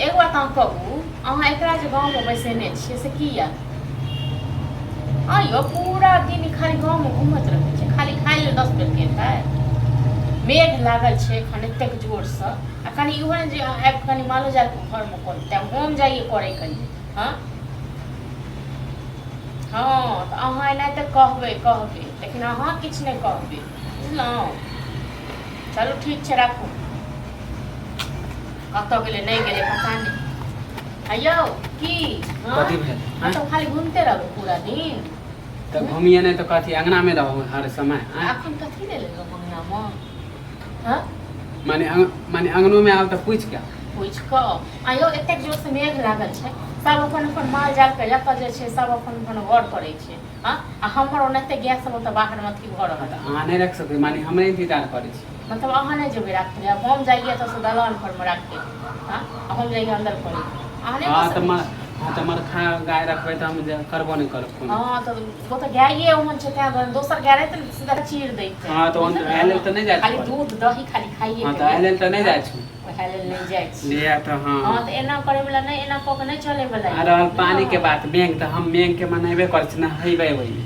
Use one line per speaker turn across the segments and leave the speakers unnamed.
एक बात अहाँ कहू, अहाँ एकरा जे गाँवमे बैसेने छियै से किया? आइयो पूरा दिन खाली गाँवमे घूमत रहै छै, खाली खाइ लेल 10 बेर खेतै। मेघ लागल छै एखन एतेक जोरसँ, आ कनि इहो जे आबि कनि मालो जालके घरमे करतै, हम जाइए करै कनि। हाँ हाँ, तऽ अहाँ एनाहिते कहबै, लेकिन अहाँ किछु नहि कहबै, बुझलहुँ? चलू ठीक छै, राखू। कतऽ गेलै नहि गेलै पता नहीं। अयौ की?
कथी भेल?
तो खाली घूमते रहबै पूरा दिन?
तो घूमिए नहीं तो कथी अंगना में रहो हर समय?
अखन कथी ले लेलो अंगना में? हाँ
माने अंगनो में आब तो पूछ क्या?
पूछ कऽ आइयो एतेक जोर से मेघ लागल छै, सब अपन अपन माल जाल के जतऽ जे छै सब अपन अपन घर करै छै। हाँ आ हमर ओनाहिते गैस सब तऽ बाहर में अथी घर रहत।
अहाँ नहीं रख सकते, माने हमरे इंतजार करै छी।
मतलब अहाँ नहीं जेबै राखै, अब हम जाइए तऽ दलान पर में राखै। हाँ हम जाइए अंदर करै। अहाँ नहीं
हाँ
बस
तो मरखा गाय रखबै तो हम करबो नहीं करब।
हाँ तो वो तो गाये ओहन छै, त्या दोसर गाय रहतै ने सीधा चीर दैते।
हाँ तो एले तो नहीं जाय
खाली दूध दही खाली खाइए।
हाँ तो एले तो नहीं जाय छी,
ओहे लेल नहीं जाय छी।
ले तो हाँ
हाँ तो एना करे वाला नहीं, एना क के नहीं चले वाला।
आ रहल पानी के बात, मेघ तो हम मेघ के मनेबे कर छी, नहेबे वही।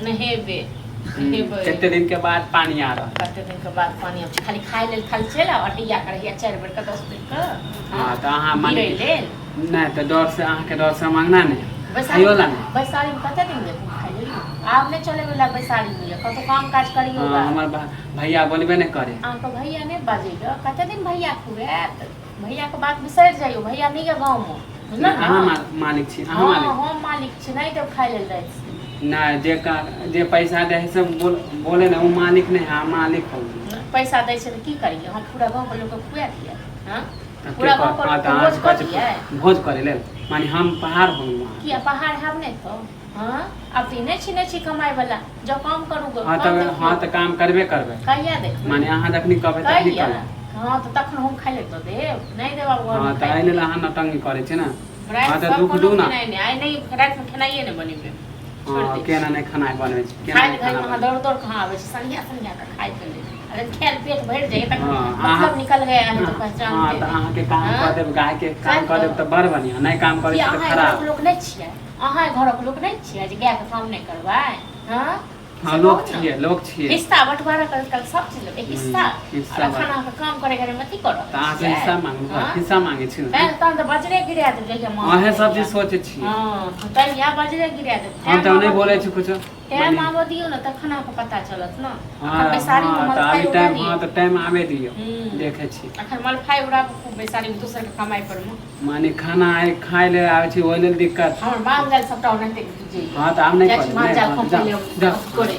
नहेबे
कितने दिन के बाद पानी आ रहा?
कते दिन के बाद पानी अब खाली खाइ लेल खाली चल आ हइया करैया 4 बेर के 10 बेर के।
हाँ तो अहाँ माने
लेल
नहीं तो डर से अहाँ के डर से मांगना नहीं खाइयो ला नहीं।
बैसारी में कते दिन ले खाइ लेलियो, आब नहीं चले वाला बैसारी में कतो काम काज करियो।
हाँ हमर भैया बोलबे नहीं करे।
अहाँ तो भैया नहीं बाजेगा, कते दिन भैया खुएत? भैया के बात बिसर जाइयो, भैया नहीं है गांव में, बुझल ना?
अहाँ मालिक छी, अहाँ मालिक।
हां हम मालिक छी, नहीं देब खाइ लेल दै छी।
नहीं जे पैसा दे है सब बोले ना वो मालिक नहीं है, मालिक हो।
पैसा दै छै तऽ की करिए? हम पूरा गांव के लोग के खुआ दिए। हां
पूरा
पूरा गांव के भोज कर दिए।
भोज करे ले माने हम पहाड़ हो वहां।
किया पहाड़ हम नहीं तो? हां अब ती नहीं छी कमाई वाला, जो काम करूगा।
हां तो काम करबे करबे।
कहिया देख
माने अहाँ जखनी कहबे तखनी करबे।
हां तो तखन हम खाइ ले तो देब, नहीं देब अब घर में।
हां तो आइले अहाँ नटंगी करे छै ना।
हां
तो दुख दू ना।
नहीं आई नहीं रात में खानाइए नहीं बनेबे।
हां केना नहीं खाना बनबै छै, केना
खाइ घर में दौड़ दौड़ कहां आबै छै, संध्या के खाइ के ले। अरे खेल पेट भर जाए तक मतलब निकल गया है तो पहचान।
हां तो अहाँ के काम कर देब, गाय के काम कर देब तो बड़ बढ़िया, नहीं काम करे तो खराब।
लोग नहीं छियै, अहाँ घरक लोग नहीं छियै जे गाय के काम नहीं करबै? हां
हां लोग छियै।
हिस्सा बंटवारा कर सब चीज ले हिस्सा खाना के काम करे घरे मत करो।
त अहाँ से हिस्सा मांगू, हिस्सा मांगे छी।
तहन तो बजरे गिरा दे जइया मां।
अहे सब चीज सोचे छी।
हां त या बजरे गिरा दे।
हम तो नहीं बोले छी कुछ।
टाइम आबो दियो ना तखन आपको पता चलत ना।
हां
बेसारी में
मलफाई टाइम, हां तो टाइम आवे दियो, देखे छी।
अखन मलफाई उड़ा खूब बेसारी में दूसर के कमाई पर में
माने खाना आए खाए ले आवे छी, ओइ लेल दिक्कत।
हमर माल जाल सबटा ओनाते जे।
हां तो आब नहीं
माल जाल
करे।
करे।